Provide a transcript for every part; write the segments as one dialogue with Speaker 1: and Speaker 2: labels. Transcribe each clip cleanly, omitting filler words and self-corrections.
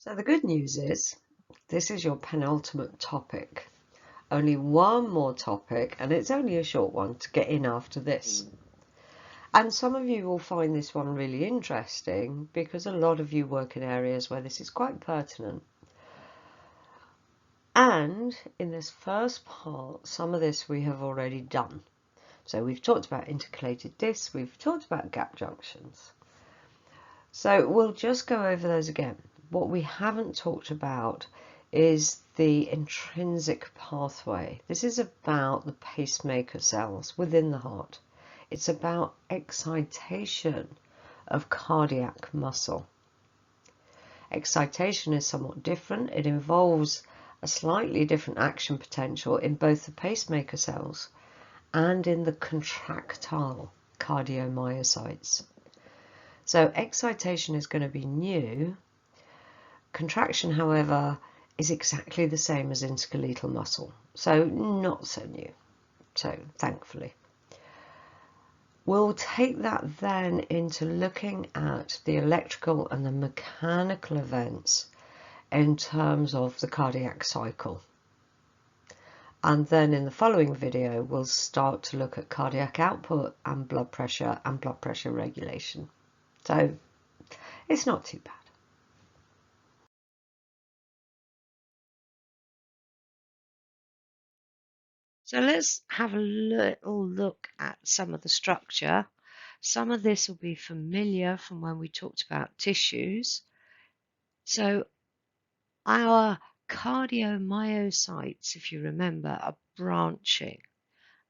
Speaker 1: So the good news is this is your penultimate topic. Only one more topic, and it's only a short one to get in after this. And some of you will find this one really interesting because a lot of you work in areas where this is quite pertinent. And in this first part, some of this we have already done. So we've talked about intercalated discs, we've talked about gap junctions. So we'll just go over those again. What we haven't talked about is the intrinsic pathway. This is about the pacemaker cells within the heart. It's about excitation of cardiac muscle. Excitation is somewhat different. It involves a slightly different action potential in both the pacemaker cells and in the contractile cardiomyocytes. So excitation is going to be new. Contraction, however, is exactly the same as interskeletal muscle, so not so new, so thankfully. We'll take that then into looking at the electrical and the mechanical events in terms of the cardiac cycle. And then in the following video, we'll start to look at cardiac output and blood pressure regulation. So it's not too bad. So let's have a little look at some of the structure. Some of this will be familiar from when we talked about tissues. So our cardiomyocytes, if you remember, are branching.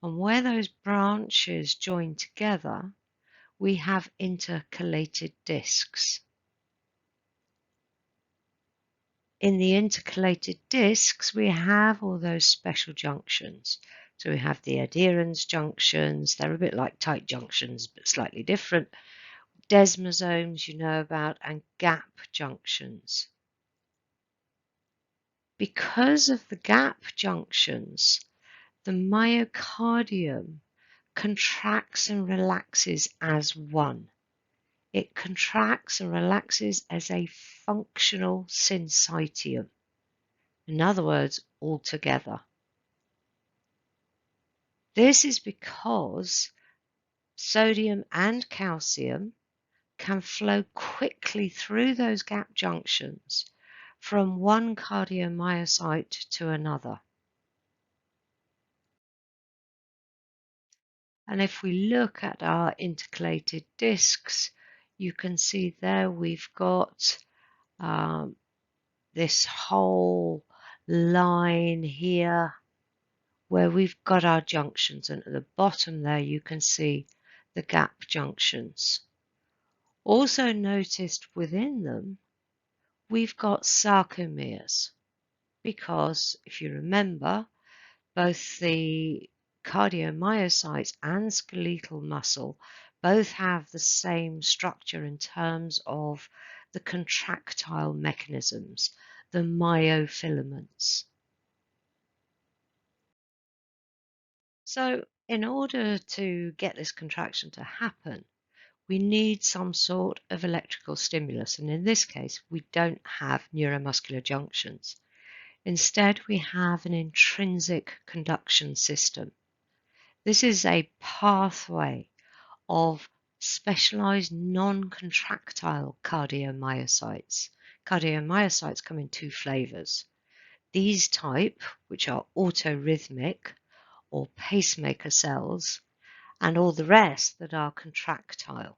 Speaker 1: And where those branches join together, we have intercalated discs. In the intercalated discs, we have all those special junctions. So we have the adherens junctions. They're a bit like tight junctions, but slightly different. Desmosomes you know about, and gap junctions. Because of the gap junctions, the myocardium contracts and relaxes as one. It contracts and relaxes as a functional syncytium. In other words, all together. This is because sodium and calcium can flow quickly through those gap junctions from one cardiomyocyte to another. And if we look at our intercalated discs, you can see there we've got this whole line here where we've got our junctions, and at the bottom there you can see the gap junctions. Also noticed within them we've got sarcomeres, because if you remember, both the cardiomyocytes and skeletal muscle both have the same structure in terms of the contractile mechanisms, the myofilaments. So in order to get this contraction to happen, we need some sort of electrical stimulus, and in this case we don't have neuromuscular junctions. Instead, we have an intrinsic conduction system. This is a pathway of specialized non-contractile cardiomyocytes. Cardiomyocytes come in two flavors. These type, which are autorhythmic or pacemaker cells, and all the rest that are contractile.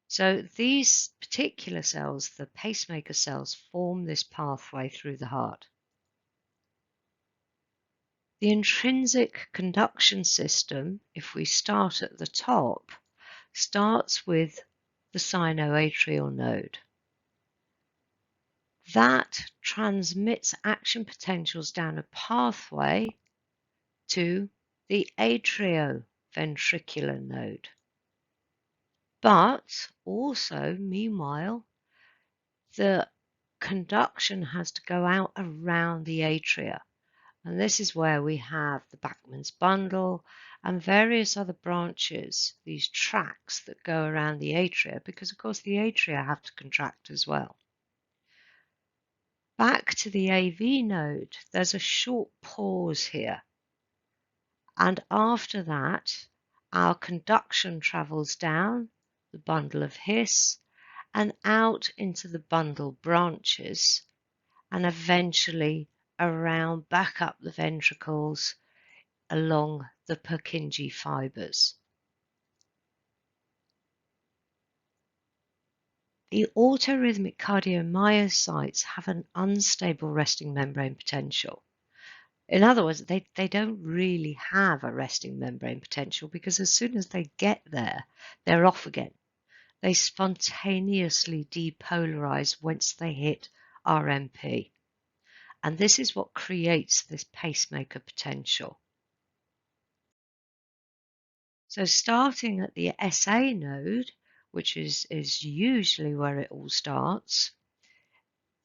Speaker 1: So these particular cells, the pacemaker cells, form this pathway through the heart. The intrinsic conduction system, if we start at the top, starts with the sinoatrial node. That transmits action potentials down a pathway to the atrioventricular node. But also, meanwhile, the conduction has to go out around the atria. And this is where we have the Bachmann's bundle and various other branches, these tracks that go around the atria, because of course the atria have to contract as well. Back to the AV node, there's a short pause here. And after that, our conduction travels down the bundle of His and out into the bundle branches and eventually around back up the ventricles along the Purkinje fibers. The autorhythmic cardiomyocytes have an unstable resting membrane potential. In other words, they don't really have a resting membrane potential because as soon as they get there, they're off again. They spontaneously depolarize once they hit RMP. And this is what creates this pacemaker potential. So starting at the SA node, which is usually where it all starts,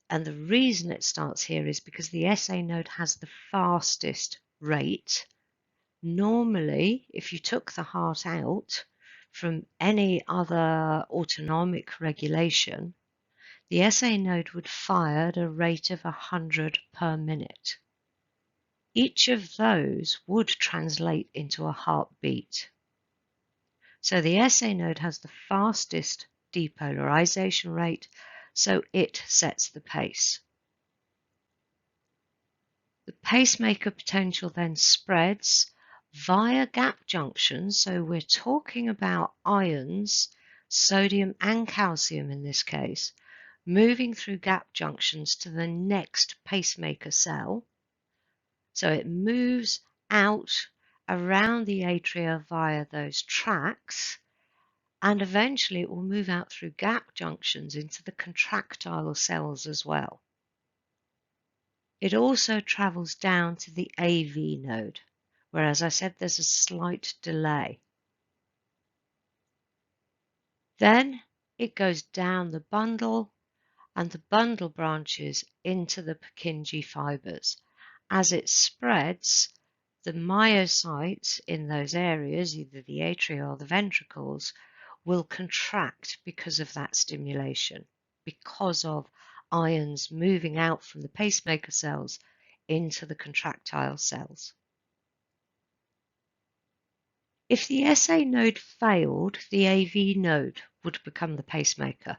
Speaker 1: and the reason it starts here is because the SA node has the fastest rate. Normally, if you took the heart out from any other autonomic regulation, the SA node would fire at a rate of 100 per minute. Each of those would translate into a heartbeat. So the SA node has the fastest depolarization rate, so it sets the pace. The pacemaker potential then spreads via gap junctions, so we're talking about ions, sodium and calcium in this case, moving through gap junctions to the next pacemaker cell. So it moves out around the atria via those tracks, and eventually it will move out through gap junctions into the contractile cells as well. It also travels down to the AV node, where, as I said, there's a slight delay. Then it goes down the bundle, and the bundle branches into the Purkinje fibers. As it spreads, the myocytes in those areas, either the atria or the ventricles, will contract because of that stimulation, because of ions moving out from the pacemaker cells into the contractile cells. If the SA node failed, the AV node would become the pacemaker,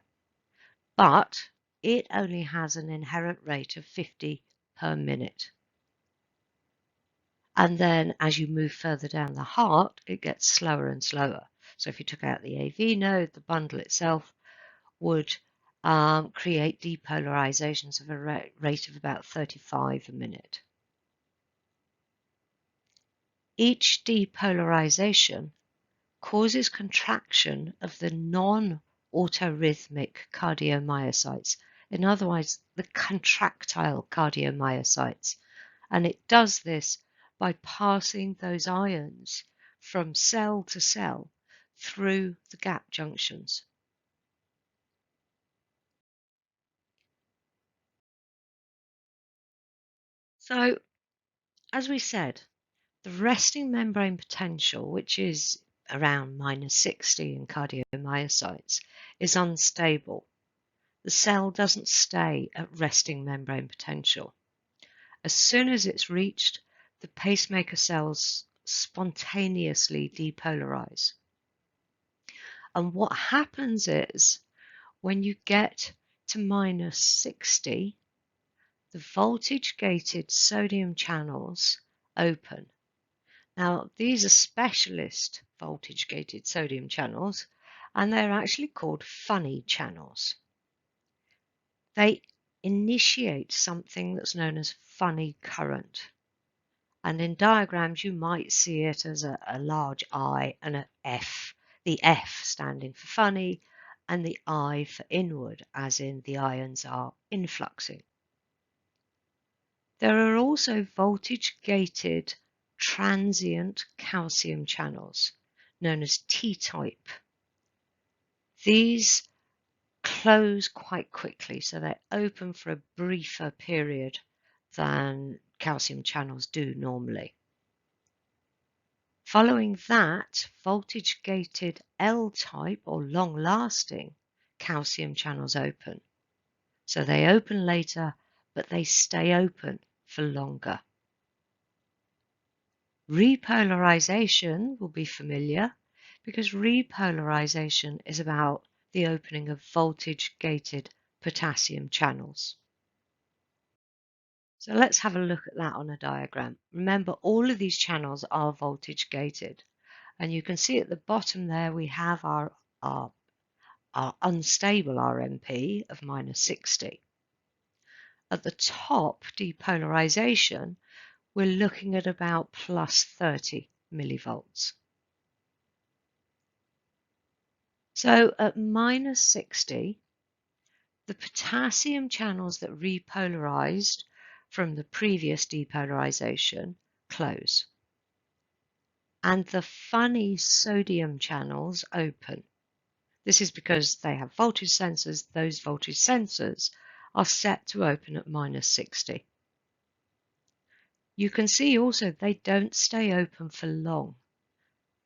Speaker 1: but it only has an inherent rate of 50 per minute. And then as you move further down the heart, it gets slower and slower. So if you took out the AV node, the bundle itself would create depolarizations of a rate of about 35 a minute. Each depolarization causes contraction of the non-autorhythmic cardiomyocytes, in other words, the contractile cardiomyocytes, and it does this by passing those ions from cell to cell through the gap junctions. So, as we said, the resting membrane potential, which is around -60 in cardiomyocytes, is unstable. The cell doesn't stay at resting membrane potential. As soon as it's reached, the pacemaker cells spontaneously depolarize. And what happens is, when you get to -60, the voltage-gated sodium channels open. Now, these are specialist voltage-gated sodium channels, and they're actually called funny channels. They initiate something that's known as funny current. And in diagrams, you might see it as a large I and an F, the F standing for funny, and the I for inward, as in the ions are influxing. There are also voltage-gated transient calcium channels, known as T-type. These close quite quickly, so they open for a briefer period than calcium channels do normally. Following that, voltage-gated L-type or long-lasting calcium channels open. So they open later, but they stay open for longer. Repolarization will be familiar because repolarization is about the opening of voltage-gated potassium channels. So let's have a look at that on a diagram. Remember, all of these channels are voltage gated, and you can see at the bottom there we have our unstable RMP of -60. At the top, depolarization, we're looking at about +30 millivolts. So at -60, the potassium channels that repolarized from the previous depolarization close, and the funny sodium channels open. This is because they have voltage sensors. Those voltage sensors are set to open at -60. You can see also they don't stay open for long.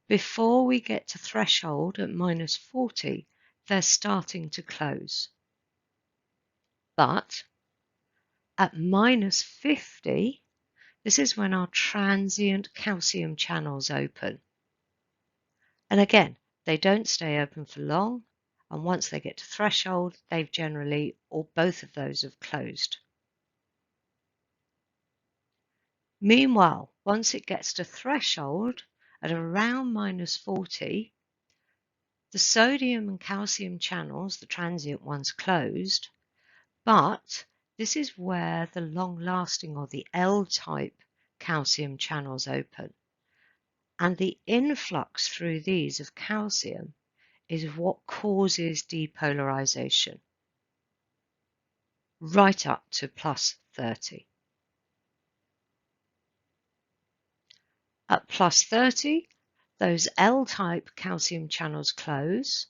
Speaker 1: Before we get to threshold at -40, they're starting to close. But at -50, this is when our transient calcium channels open. And again, they don't stay open for long, and once they get to threshold, they've generally, or both of those have closed. Meanwhile, once it gets to threshold, at around -40, the sodium and calcium channels, the transient ones, closed, but this is where the long-lasting or the L-type calcium channels open. And the influx through these of calcium is what causes depolarization, right up to +30. At +30, those L-type calcium channels close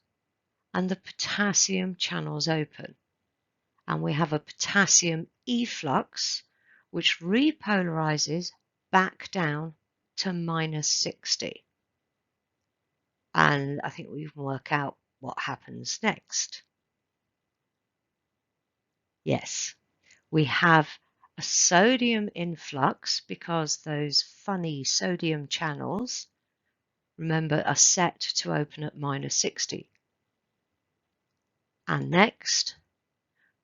Speaker 1: and the potassium channels open. And we have a potassium efflux, which repolarizes back down to -60. And I think we can work out what happens next. Yes, we have a sodium influx because those funny sodium channels, remember, are set to open at -60. And next,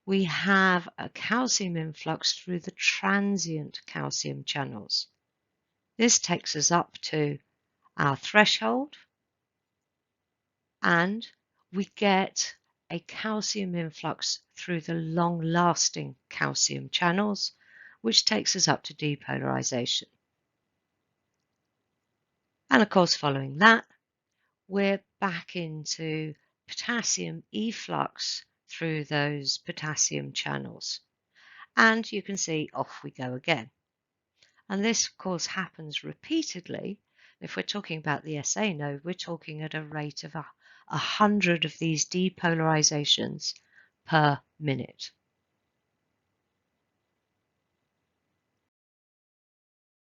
Speaker 1: we have a calcium influx through the transient calcium channels. This takes us up to our threshold, and we get a calcium influx through the long-lasting calcium channels, which takes us up to depolarization. And of course, following that, we're back into potassium efflux through those potassium channels. And you can see off we go again. And this, of course, happens repeatedly. If we're talking about the SA node, we're talking at a rate of 100 of these depolarizations per minute.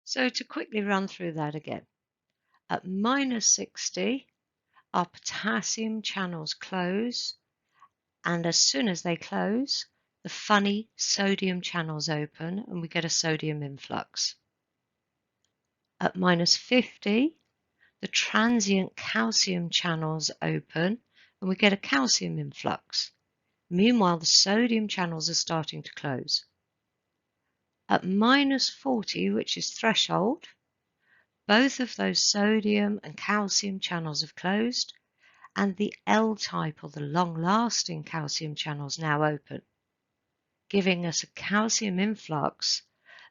Speaker 1: So to quickly run through that again, at -60, our potassium channels close, and as soon as they close, the funny sodium channels open and we get a sodium influx. At -50, the transient calcium channels open and we get a calcium influx. Meanwhile, the sodium channels are starting to close. At -40, which is threshold, both of those sodium and calcium channels have closed, and the L-type or the long-lasting calcium channels now open, giving us a calcium influx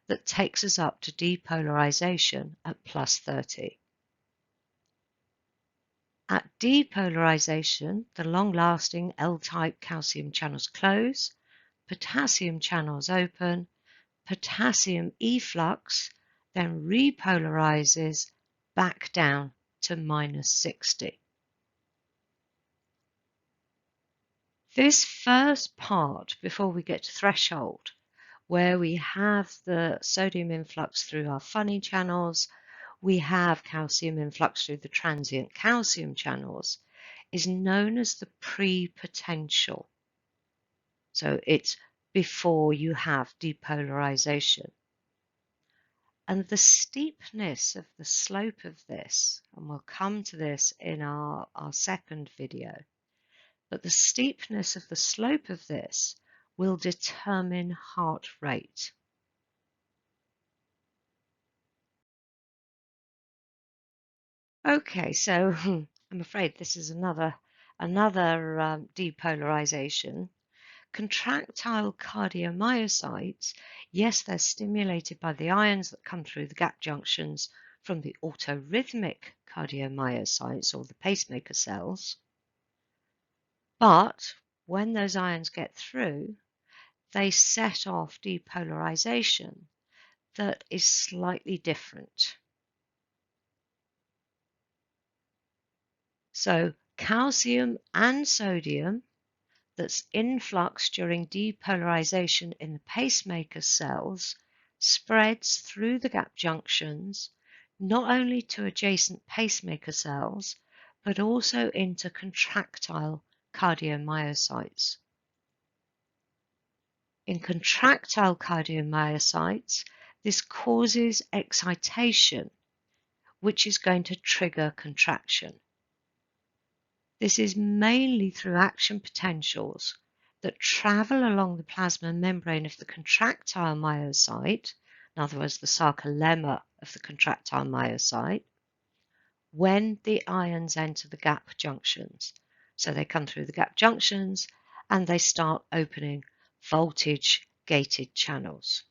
Speaker 1: that takes us up to depolarization at +30. At depolarization, the long-lasting L-type calcium channels close, potassium channels open, potassium efflux then repolarizes back down to -60. This first part, before we get to threshold, where we have the sodium influx through our funny channels, we have calcium influx through the transient calcium channels, is known as the pre-potential. So it's before you have depolarization. And the steepness of the slope of this, and we'll come to this in our second video, but the steepness of the slope of this will determine heart rate. Okay, so I'm afraid this is another depolarization. Contractile cardiomyocytes, yes, they're stimulated by the ions that come through the gap junctions from the autorhythmic cardiomyocytes, or the pacemaker cells, but when those ions get through, they set off depolarization that is slightly different. So calcium and sodium that's influx during depolarization in the pacemaker cells spreads through the gap junctions, not only to adjacent pacemaker cells, but also into contractile cardiomyocytes. In contractile cardiomyocytes, this causes excitation, which is going to trigger contraction. This is mainly through action potentials that travel along the plasma membrane of the contractile myocyte, in other words, the sarcolemma of the contractile myocyte, when the ions enter the gap junctions. So they come through the gap junctions and they start opening voltage-gated channels.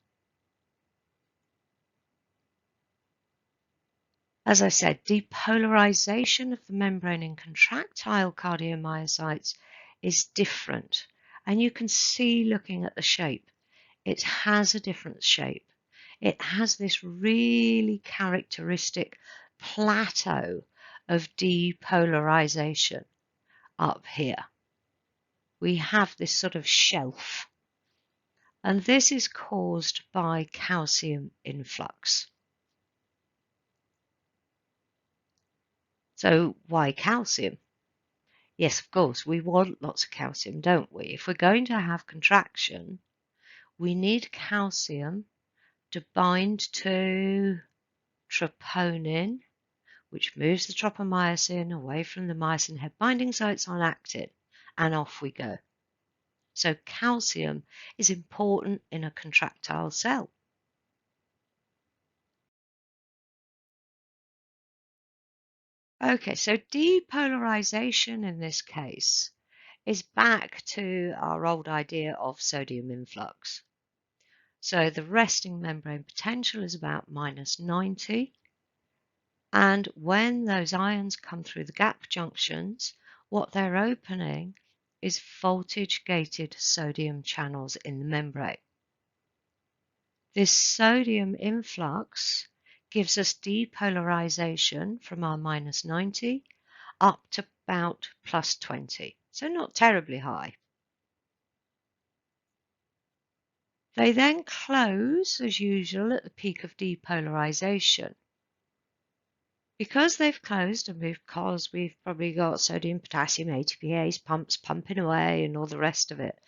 Speaker 1: As I said, depolarization of the membrane in contractile cardiomyocytes is different. And you can see, looking at the shape, it has a different shape. It has this really characteristic plateau of depolarization up here. We have this sort of shelf. And this is caused by calcium influx. So why calcium? Yes, of course, we want lots of calcium, don't we? If we're going to have contraction, we need calcium to bind to troponin, which moves the tropomyosin away from the myosin head binding sites on actin, and off we go. So calcium is important in a contractile cell. Okay, so depolarization in this case is back to our old idea of sodium influx. So the resting membrane potential is about -90. And when those ions come through the gap junctions, what they're opening is voltage-gated sodium channels in the membrane. This sodium influx gives us depolarization from our -90 up to about +20, so not terribly high. They then close, as usual, at the peak of depolarization. Because they've closed and because we've probably got sodium, potassium, ATPase pumps pumping away and all the rest of it,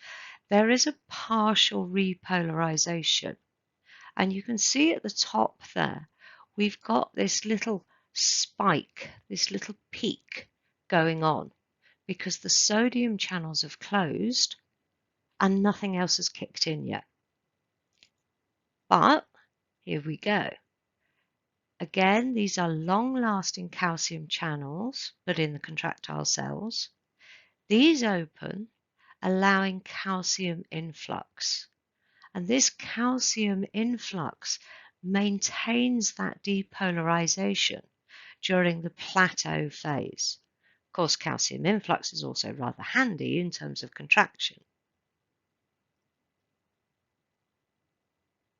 Speaker 1: there is a partial repolarization. And you can see at the top there, we've got this little spike, this little peak going on because the sodium channels have closed and nothing else has kicked in yet. But here we go. Again, these are long-lasting calcium channels, but in the contractile cells. These open, allowing calcium influx. And this calcium influx maintains that depolarization during the plateau phase. Of course, calcium influx is also rather handy in terms of contraction.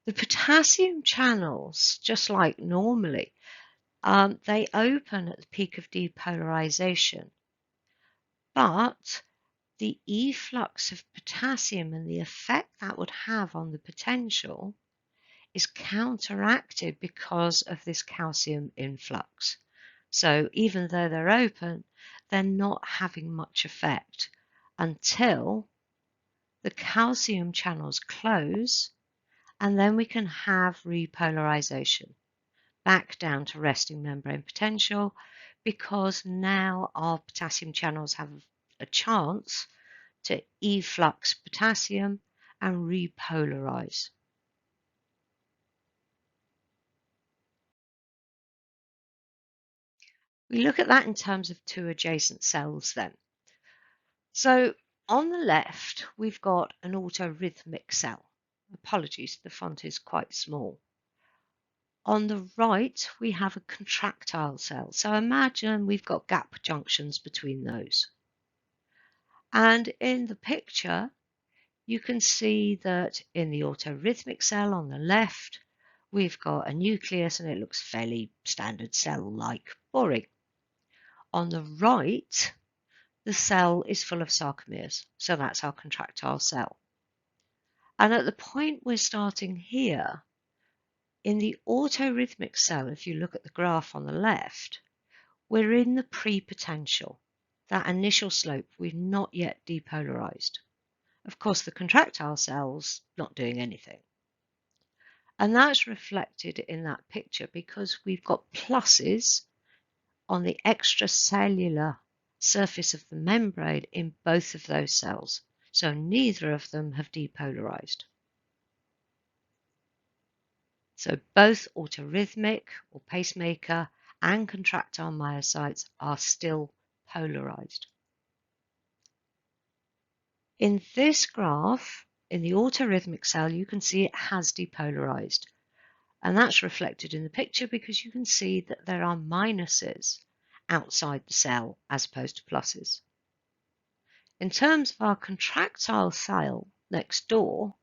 Speaker 1: The potassium channels, just like normally, they open at the peak of depolarization, but the efflux of potassium and the effect that would have on the potential is counteracted because of this calcium influx. So even though they're open, they're not having much effect until the calcium channels close, and then we can have repolarization back down to resting membrane potential, because now our potassium channels have a chance to efflux potassium and repolarize. We look at that in terms of two adjacent cells then. So on the left, we've got an autorhythmic cell. Apologies, the font is quite small. On the right, we have a contractile cell. So imagine we've got gap junctions between those. And in the picture, you can see that in the autorhythmic cell on the left, we've got a nucleus and it looks fairly standard cell-like, boring. On the right, the cell is full of sarcomeres, so that's our contractile cell. And at the point we're starting here, in the autorhythmic cell, if you look at the graph on the left, we're in the pre-potential, that initial slope. We've not yet depolarized. Of course, the contractile cell's not doing anything. And that's reflected in that picture because we've got pluses on the extracellular surface of the membrane in both of those cells. So neither of them have depolarized. So both autorhythmic or pacemaker and contractile myocytes are still polarized. In this graph, in the autorhythmic cell, you can see it has depolarized. And that's reflected in the picture because you can see that there are minuses outside the cell as opposed to pluses. In terms of our contractile cell next door,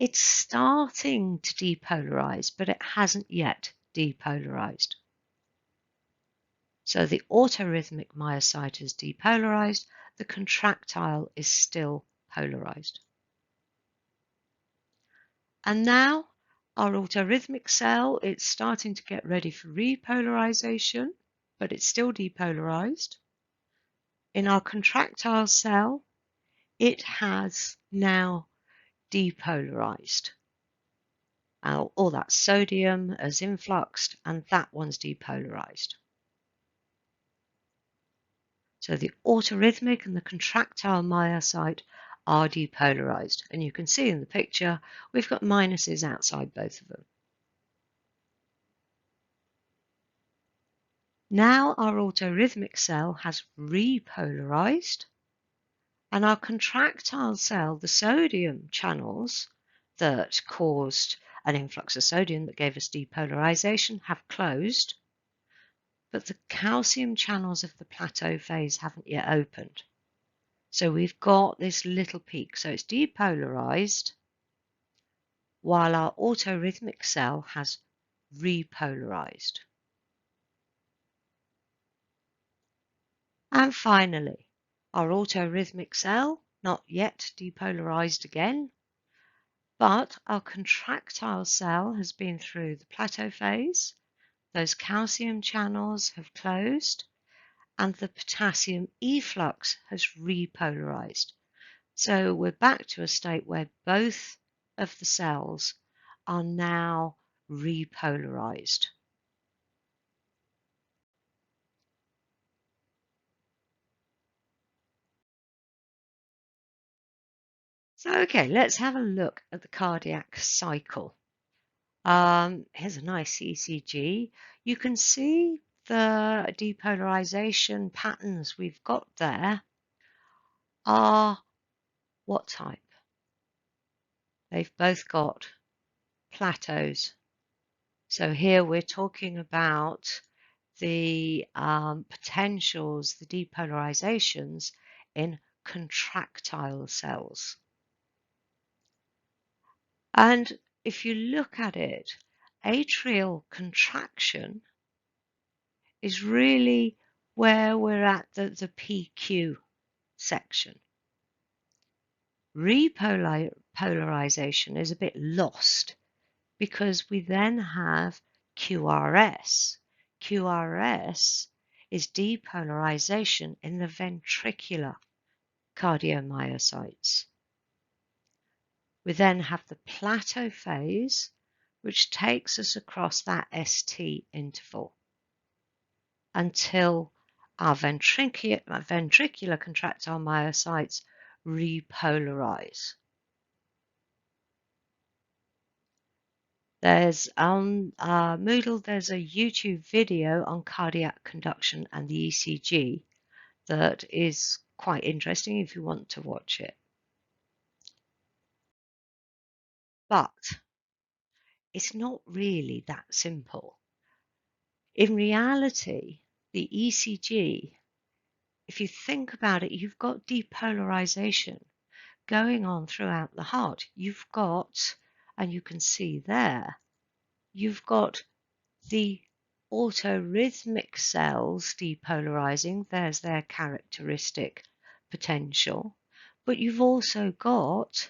Speaker 1: it's starting to depolarize, but it hasn't yet depolarized. So the autorhythmic myocyte is depolarized, the contractile is still polarized. And now our autorhythmic cell, it's starting to get ready for repolarization, but it's still depolarized. In our contractile cell, it has now depolarized. All that sodium has influxed and that one's depolarized. So the autorhythmic and the contractile myocyte are depolarized. And you can see in the picture, we've got minuses outside both of them. Now our autorhythmic cell has repolarized, and our contractile cell, the sodium channels that caused an influx of sodium that gave us depolarization, have closed, but the calcium channels of the plateau phase haven't yet opened. So we've got this little peak. So it's depolarized while our autorhythmic cell has repolarized. And finally, our autorhythmic cell, not yet depolarized again, but our contractile cell has been through the plateau phase. Those calcium channels have closed and the potassium efflux has repolarized. So we're back to a state where both of the cells are now repolarized. So, okay, let's have a look at the cardiac cycle. Here's a nice ECG. You can see the depolarization patterns we've got there are what type? They've both got plateaus. So here we're talking about the potentials, the depolarizations in contractile cells. And if you look at it, atrial contraction is really where we're at the PQ section. Repolarization is a bit lost because we then have QRS. QRS is depolarization in the ventricular cardiomyocytes. We then have the plateau phase, which takes us across that ST interval until our ventricular contractile myocytes repolarize. There's on Moodle, there's a YouTube video on cardiac conduction and the ECG that is quite interesting if you want to watch it. But it's not really that simple. In reality, the ECG, if you think about it, you've got depolarization going on throughout the heart. You've got, and you can see there, you've got the autorhythmic cells depolarizing. There's their characteristic potential. But you've also got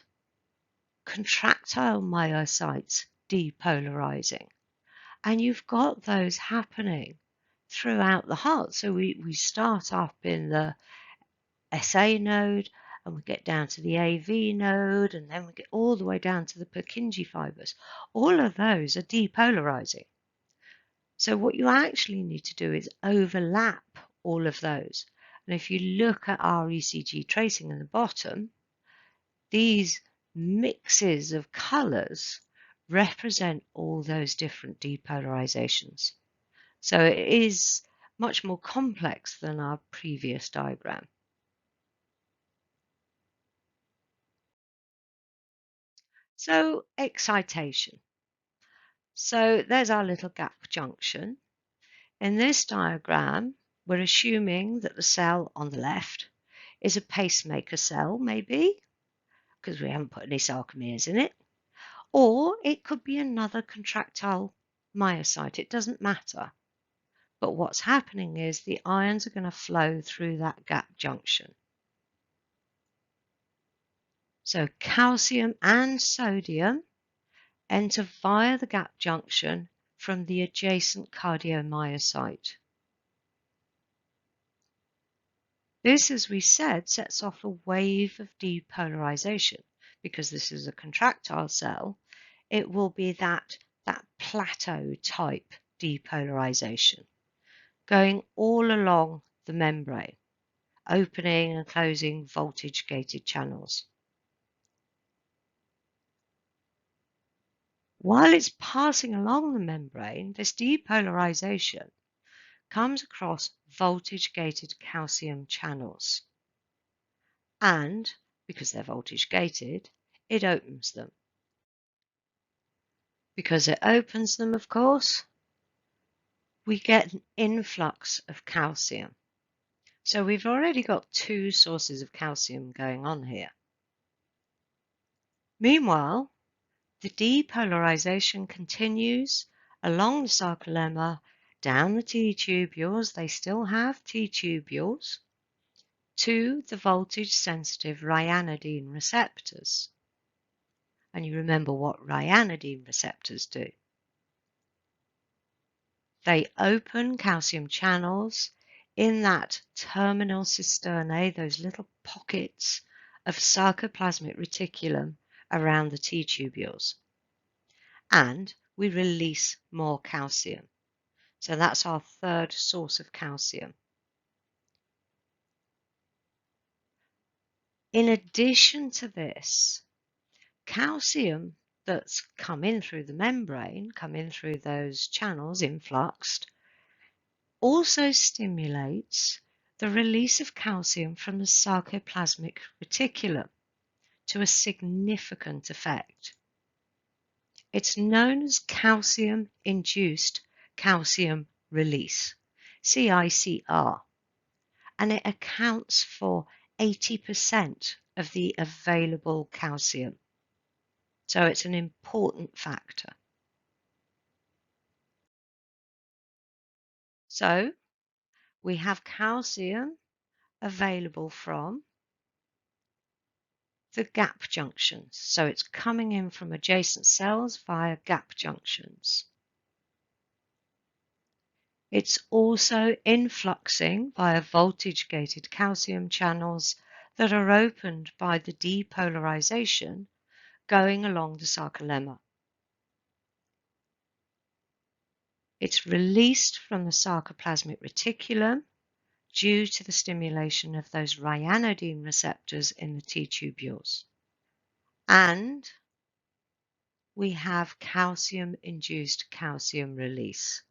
Speaker 1: contractile myocytes depolarizing. And you've got those happening throughout the heart. So we start up in the SA node, and we get down to the AV node, and then we get all the way down to the Purkinje fibers. All of those are depolarizing. So what you actually need to do is overlap all of those. And if you look at our ECG tracing in the bottom, these mixes of colors represent all those different depolarizations. So it is much more complex than our previous diagram. So excitation. So there's our little gap junction. In this diagram, we're assuming that the cell on the left is a pacemaker cell, maybe, because we haven't put any sarcomeres in it. Or it could be another contractile myocyte. It doesn't matter. But what's happening is the ions are going to flow through that gap junction. So calcium and sodium enter via the gap junction from the adjacent cardiomyocyte. This, as we said, sets off a wave of depolarization. Because this is a contractile cell, it will be that plateau type depolarization going all along the membrane, opening and closing voltage-gated channels. While it's passing along the membrane, this depolarization comes across voltage-gated calcium channels. And because they're voltage-gated, it opens them. Because it opens them, of course, we get an influx of calcium. So we've already got two sources of calcium going on here. Meanwhile, the depolarization continues along the sarcolemma, down the T-tubules, they still have T-tubules, to the voltage-sensitive ryanodine receptors. And you remember what ryanodine receptors do. They open calcium channels in that terminal cisternae, those little pockets of sarcoplasmic reticulum around the T-tubules. And we release more calcium. So that's our third source of calcium. In addition to this, calcium that's come in through the membrane, come in through those channels, influxed, also stimulates the release of calcium from the sarcoplasmic reticulum to a significant effect. It's known as calcium-induced calcium release, CICR, and it accounts for 80% of the available calcium. So it's an important factor. So we have calcium available from the gap junctions. So it's coming in from adjacent cells via gap junctions. It's also influxing via voltage-gated calcium channels that are opened by the depolarization going along the sarcolemma. It's released from the sarcoplasmic reticulum due to the stimulation of those ryanodine receptors in the T-tubules. And we have calcium-induced calcium release,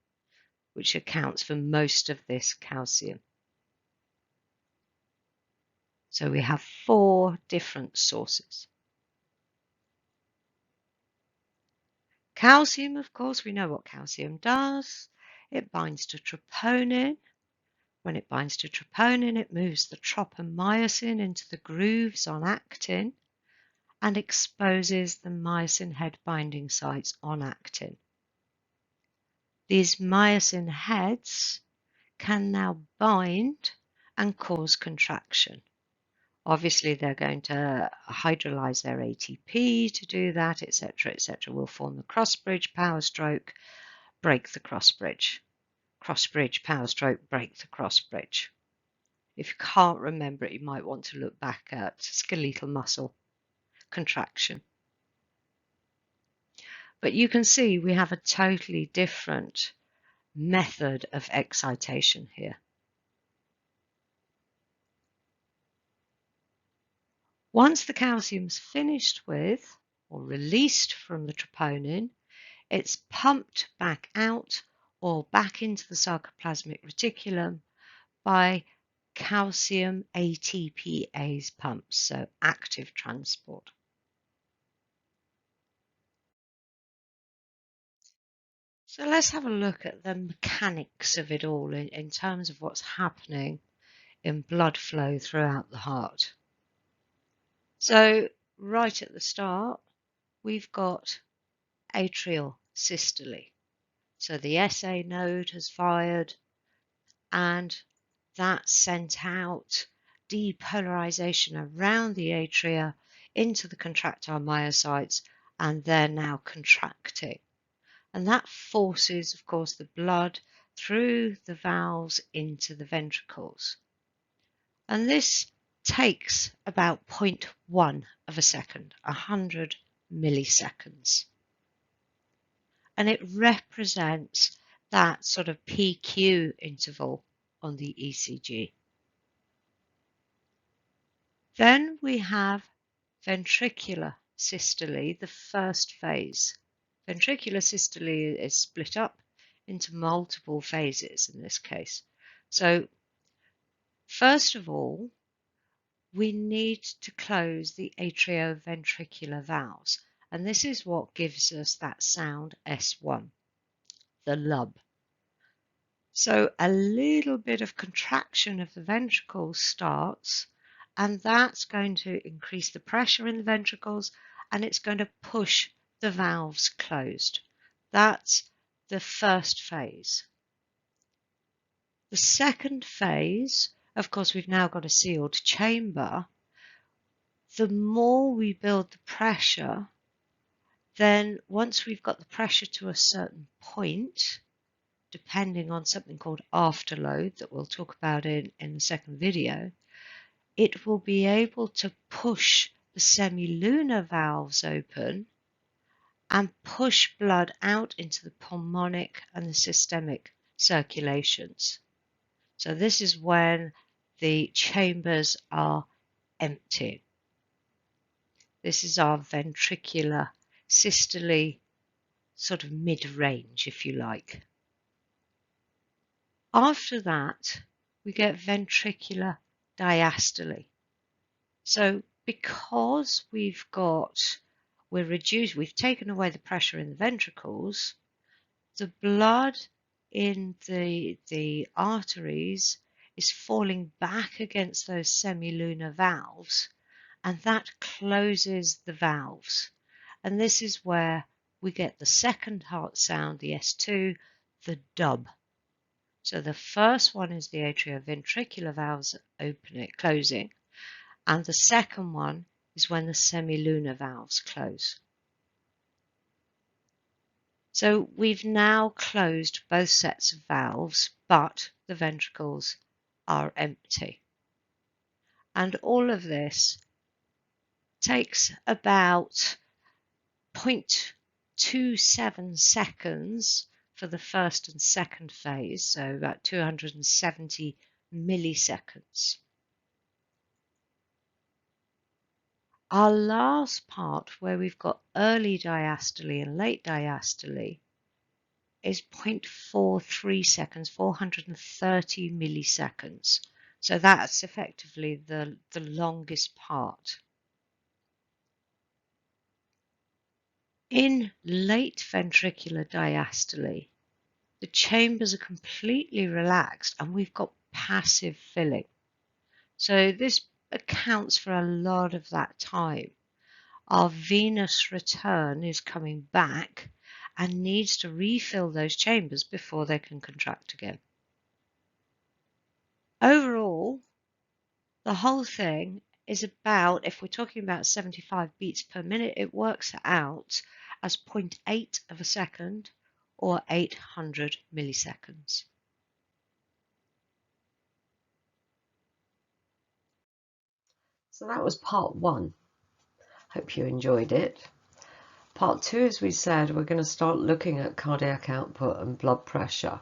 Speaker 1: which accounts for most of this calcium. So we have 4 different sources. Calcium, of course, we know what calcium does. It binds to troponin. When it binds to troponin, it moves the tropomyosin into the grooves on actin and exposes the myosin head binding sites on actin. These myosin heads can now bind and cause contraction. Obviously, they're going to hydrolyze their ATP to do that, etc., etc. Will form the cross bridge, power stroke, break the cross bridge. Cross bridge, power stroke, break the cross bridge. If you can't remember it, you might want to look back at skeletal muscle contraction. But you can see we have a totally different method of excitation here. Once the calcium's finished with or released from the troponin, it's pumped back out or back into the sarcoplasmic reticulum by calcium ATPase pumps, so active transport. So let's have a look at the mechanics of it all in terms of what's happening in blood flow throughout the heart. So right at the start, we've got atrial systole. So the SA node has fired and that sent out depolarization around the atria into the contractile myocytes, and they're now contracting. And that forces, of course, the blood through the valves into the ventricles. And this takes about 0.1 of a second, 100 milliseconds. And it represents that sort of PQ interval on the ECG. Then we have ventricular systole, the first phase. Ventricular systole is split up into multiple phases in this case. So first of all, we need to close the atrioventricular valves, and this is what gives us that sound S1, the lub. So a little bit of contraction of the ventricles starts, and that's going to increase the pressure in the ventricles, and it's going to push the valves closed. That's the first phase. The second phase, of course, we've now got a sealed chamber. The more we build the pressure, then once we've got the pressure to a certain point, depending on something called afterload that we'll talk about in the second video, it will be able to push the semilunar valves open and push blood out into the pulmonic and the systemic circulations. So this is when the chambers are empty. This is our ventricular systole, sort of mid-range, if you like. After that, we get ventricular diastole. So because we've taken away the pressure in the ventricles, the blood in the arteries is falling back against those semilunar valves, and that closes the valves. And this is where we get the second heart sound, the S2, the dub. So the first one is the atrioventricular valves closing, and the second one is when the semilunar valves close. So we've now closed both sets of valves, but the ventricles are empty. And all of this takes about
Speaker 2: 0.27 seconds for the first and second phase, so about 270 milliseconds. Our last part, where we've got early diastole and late diastole, is 0.43 seconds, 430 milliseconds. So that's effectively the longest part. In late ventricular diastole, the chambers are completely relaxed and we've got passive filling. So this accounts for a lot of that time. Our venous return is coming back and needs to refill those chambers before they can contract again. Overall, the whole thing is about, if we're talking about 75 beats per minute, it works out as 0.8 of a second or 800 milliseconds.
Speaker 1: So that was part 1. Hope you enjoyed it. Part 2, as we said, we're going to start looking at cardiac output and blood pressure.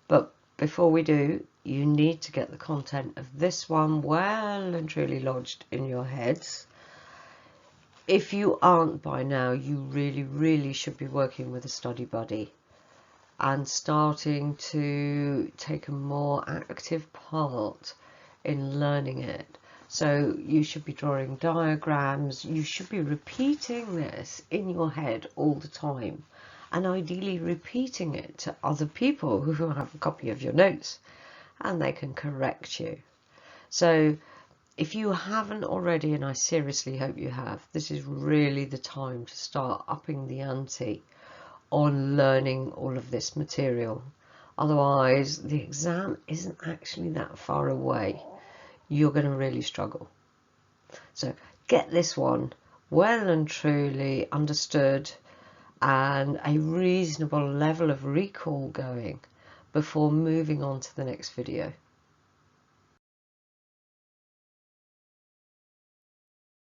Speaker 1: But before we do, you need to get the content of this one well and truly lodged in your heads. If you aren't by now, you really should be working with a study buddy and starting to take a more active part in learning it. So you should be drawing diagrams, you should be repeating this in your head all the time, and ideally repeating it to other people who have a copy of your notes and they can correct you. So if you haven't already, and I seriously hope you have, this is really the time to start upping the ante on learning all of this material. Otherwise, the exam isn't actually that far away. You're going to really struggle. So get this one well and truly understood and a reasonable level of recall going before moving on to the next video.